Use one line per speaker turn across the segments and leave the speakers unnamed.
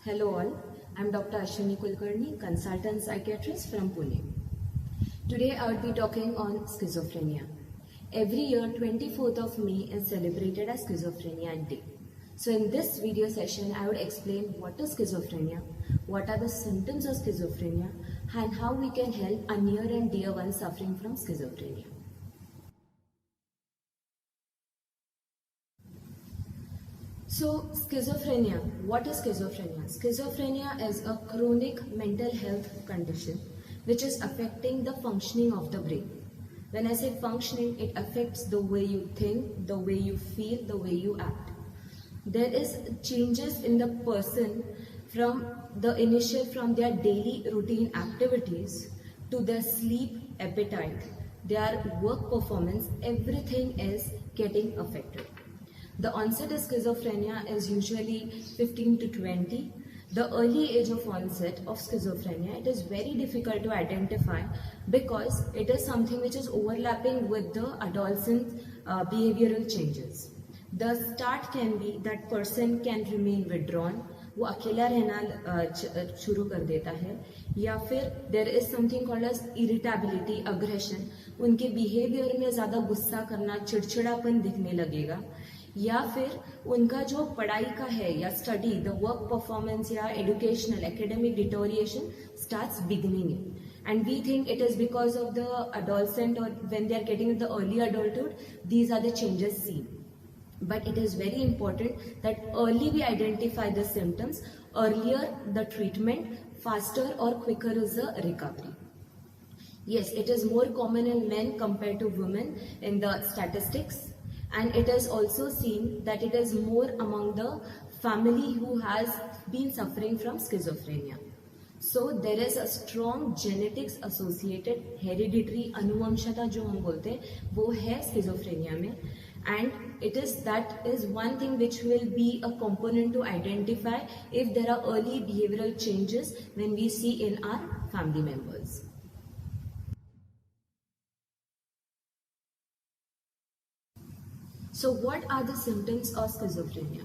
Hello all, I am Dr. Ashwini Kulkarni, consultant psychiatrist from Pune. Today I would be talking on schizophrenia. Every year 24th of May is celebrated as Schizophrenia Day. So in this video session I would explain what is schizophrenia, what are the symptoms of schizophrenia and how we can help a near and dear one suffering from schizophrenia. So schizophrenia, what is schizophrenia? Schizophrenia is a chronic mental health condition which is affecting the functioning of the brain. When I say functioning, it affects the way you think, the way you feel, the way you act. There is changes in the person from their daily routine activities to their sleep, appetite, their work performance, everything is getting affected. The onset of schizophrenia is usually 15 to 20. The early age of onset of schizophrenia, it is very difficult to identify because it is something which is overlapping with the adolescent behavioral changes. The start can be that person can remain withdrawn, वो अकेला रहना शुरू कर देता है, या फिर there is something called as irritability, aggression, उनके बिहेवियर में ज़्यादा गुस्सा करना, चिड़चिड़ापन दिखने लगेगा, या फिर उनका जो पढ़ाई का है या स्टडी, द वर्क परफॉर्मेंस या educational academic deterioration starts beginning. And we think it is because of the adolescent or when they are getting into the early adulthood, these are the changes seen. But it is very important that early we identify the symptoms, earlier the treatment, faster or quicker is the recovery. Yes, it is more common in men compared to women in the statistics. And it is also seen that it is more among the family who has been suffering from schizophrenia. So there is a strong genetics associated hereditary अनुवंशता जो हम बोलते हैं वो है schizophrenia में, and it is that is one thing which will be a component to identify if there are early behavioral changes when we see in our family members. So what are the symptoms of schizophrenia?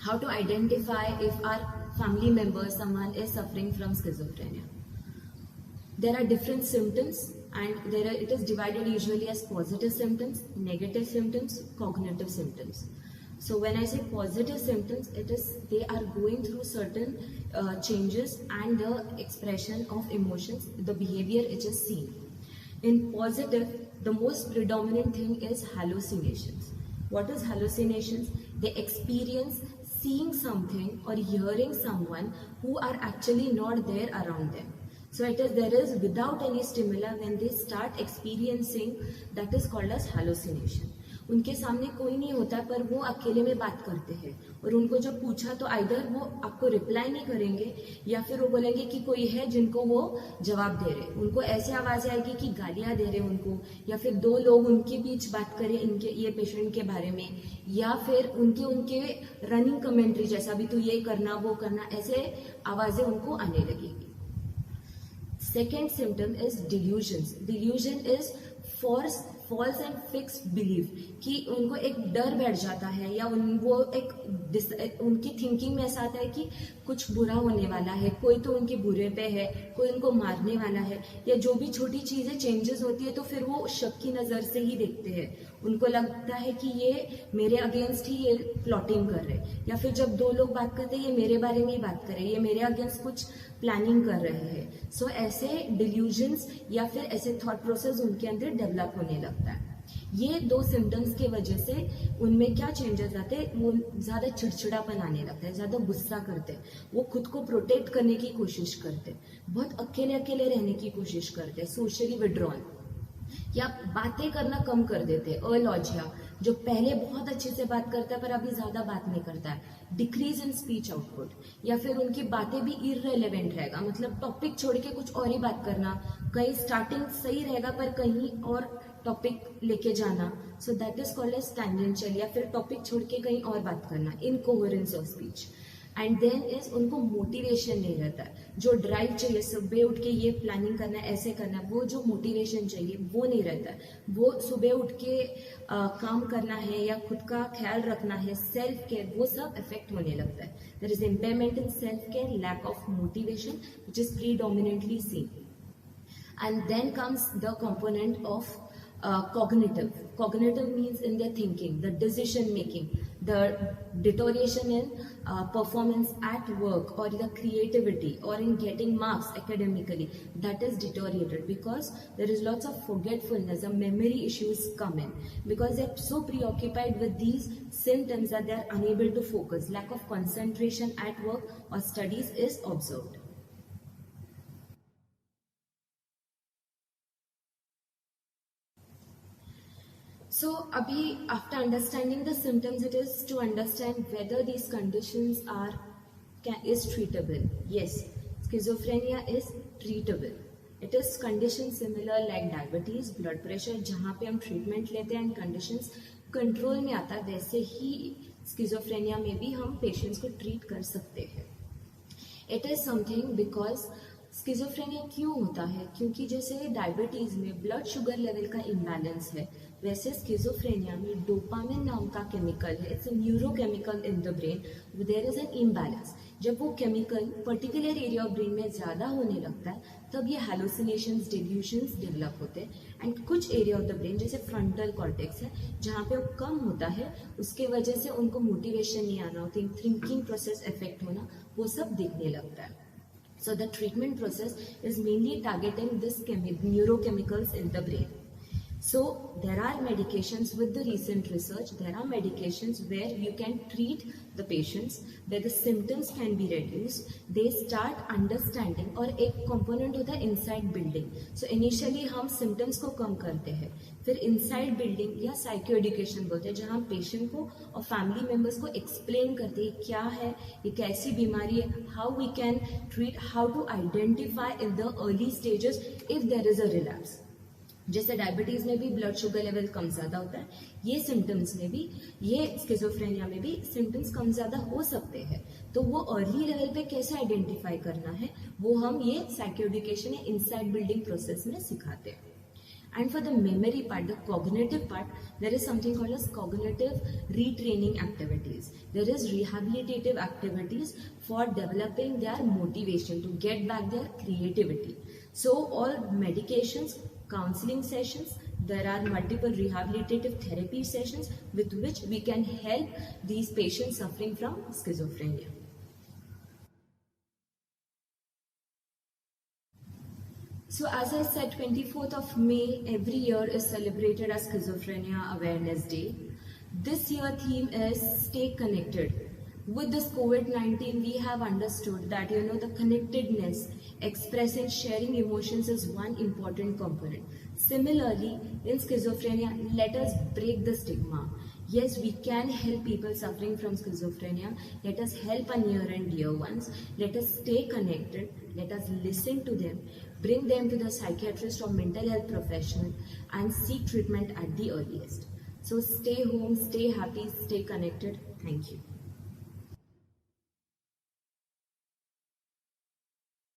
How to identify if our family member, someone is suffering from schizophrenia? There are different symptoms and it is divided usually as positive symptoms, negative symptoms, cognitive symptoms. So when I say positive symptoms, it is they are going through certain changes and the expression of emotions, the behavior it is seen. In positive, the most predominant thing is hallucinations. What is hallucinations? They experience seeing something or hearing someone who are actually not there around them. So there is without any stimuli when they start experiencing, that is called as hallucination. उनके सामने कोई नहीं होता पर वो अकेले में बात करते हैं और उनको जब पूछा तो आइदर वो आपको रिप्लाई नहीं करेंगे या फिर वो बोलेंगे कि कोई है जिनको वो जवाब दे रहे. उनको ऐसे आवाज आएगी कि गालियां दे रहे उनको, या फिर दो लोग उनके बीच बात करें इनके ये पेशेंट के बारे में, या फिर उनके रनिंग कमेंट्री जैसा भी तो ये करना वो करना, ऐसे आवाजें उनको आने लगेगी. Second symptom is delusions. Delusion is false and fixed belief कि उनको एक डर बैठ जाता है या उनकी थिंकिंग में ऐसा आता है कि कुछ बुरा होने वाला है, कोई तो उनके बुरे पे है, कोई उनको मारने वाला है, या जो भी छोटी चीजें चेंजेस होती है तो फिर वो शक की नजर से ही देखते हैं. उनको लगता है कि ये मेरे अगेंस्ट ही ये प्लॉटिंग कर रहे, या फिर जब दो लोग बात करते हैं ये मेरे बारे में ही बात कर रहे, ये मेरे अगेंस्ट कुछ प्लानिंग कर रहे हैं. सो ऐसे डिल्यूजन्स या फिर ऐसे थॉट प्रोसेस उनके अंदर डेवलप होने लगता है. ये दो सिम्टम्स की वजह से उनमें क्या चेंजेस आते हैं, वो ज्यादा चिड़चिड़ापन आने लगता है, ज्यादा गुस्सा करते हैं, वो खुद को प्रोटेक्ट करने की कोशिश करते हैं, बहुत अकेले अकेले रहने की कोशिश करते हैं, सोशली विड्रॉन, या बातें करना कम कर देते हैं, अलॉजिया, जो पहले बहुत अच्छे से बात करता है पर अभी ज्यादा बात नहीं करता है, डिक्रीज इन स्पीच आउटपुट, या फिर उनकी बातें भी इररेलेवेंट रहेगा, मतलब टॉपिक छोड़ के कुछ और ही बात करना, कहीं स्टार्टिंग सही रहेगा पर कहीं और टॉपिक लेके जाना. So that is called as tangential, या फिर टॉपिक छोड़ के कहीं और बात करना, incoherence of speech. And then is उनको मोटिवेशन नहीं रहता है, जो ड्राइव चाहिए सुबह उठ के ये प्लानिंग करना है, ऐसे करना है, वो जो मोटिवेशन चाहिए वो नहीं रहता है। वो सुबह उठ के काम करना है या खुद का ख्याल रखना है, सेल्फ केयर, वो सब इफेक्ट होने लगता है। There is impairment in self care, lack of motivation which is predominantly seen. And then comes the component of cognitive. Cognitive means in their thinking, the decision making, the deterioration in performance at work or the creativity or in getting marks academically, that is deteriorated because there is lots of forgetfulness, the memory issues come in because they are so preoccupied with these symptoms that they are unable to focus. Lack of concentration at work or studies is observed. So, abhi, after understanding the symptoms, it is to understand whether these conditions is treatable. Yes, schizophrenia is treatable. It is condition similar like diabetes, blood pressure, जहाँ पे हम treatment लेते हैं and conditions control में आता है, वैसे ही schizophrenia में भी हम patients को treat कर सकते हैं. It is something because schizophrenia क्यों होता है? क्योंकि जैसे डायबिटीज में ब्लड शुगर लेवल का इम्बैलेंस है, वैसे स्किज़ोफ्रेनिया में डोपामिन नाम का केमिकल है, it's a neurochemical in the brain, there is an imbalance. जब वो chemical particular area of brain में ज़्यादा होने लगता है तब ये हैलुसिनेशंस, डिल्यूशंस डेवलप होते हैं एंड कुछ एरिया ऑफ द ब्रेन जैसे फ्रंटल कॉर्टेक्स है जहाँ पे वो कम होता है, उसके वजह से उनको मोटिवेशन नहीं आना, थिंकिंग प्रोसेस इफेक्ट होना, वो सब दिखने लगता है। So the treatment process is mainly targeting this neurochemicals in the brain. So there are medications with the recent research. There are medications where you can treat the patients, where the symptoms can be reduced. They start understanding और एक component होता है inside building. So initially हम symptoms को कम करते हैं, फिर inside building या psycho education बोलते हैं जहाँ patient को और family members को explain करते हैं क्या है, ये कैसी बीमारी है, how we can treat, how to identify in the early stages if there is a relapse. जैसे डायबिटीज में भी ब्लड शुगर लेवल कम ज्यादा होता है, ये सिम्टम्स में भी, ये स्किज़ोफ्रेनिया में भी सिम्टम्स कम ज्यादा हो सकते हैं, तो वो अर्ली लेवल पे कैसे आइडेंटिफाई करना है वो हम ये साइको एजुकेशन या इनसाइट बिल्डिंग प्रोसेस में सिखाते हैं. And for the memory part, the cognitive part, there is something called as cognitive retraining activities. There is rehabilitative activities for developing their motivation to get back their creativity. So all medications, counseling sessions, there are multiple rehabilitative therapy sessions with which we can help these patients suffering from schizophrenia. So as I said, 24th of May every year is celebrated as Schizophrenia Awareness Day. This year theme is stay connected. With this COVID-19, we have understood that, the connectedness, expressing, sharing emotions is one important component. Similarly, in schizophrenia, let us break the stigma. Yes, we can help people suffering from schizophrenia. Let us help our near and dear ones. Let us stay connected. Let us listen to them. Bring them to the psychiatrist or mental health professional and seek treatment at the earliest. So stay home, stay happy, stay connected. Thank you.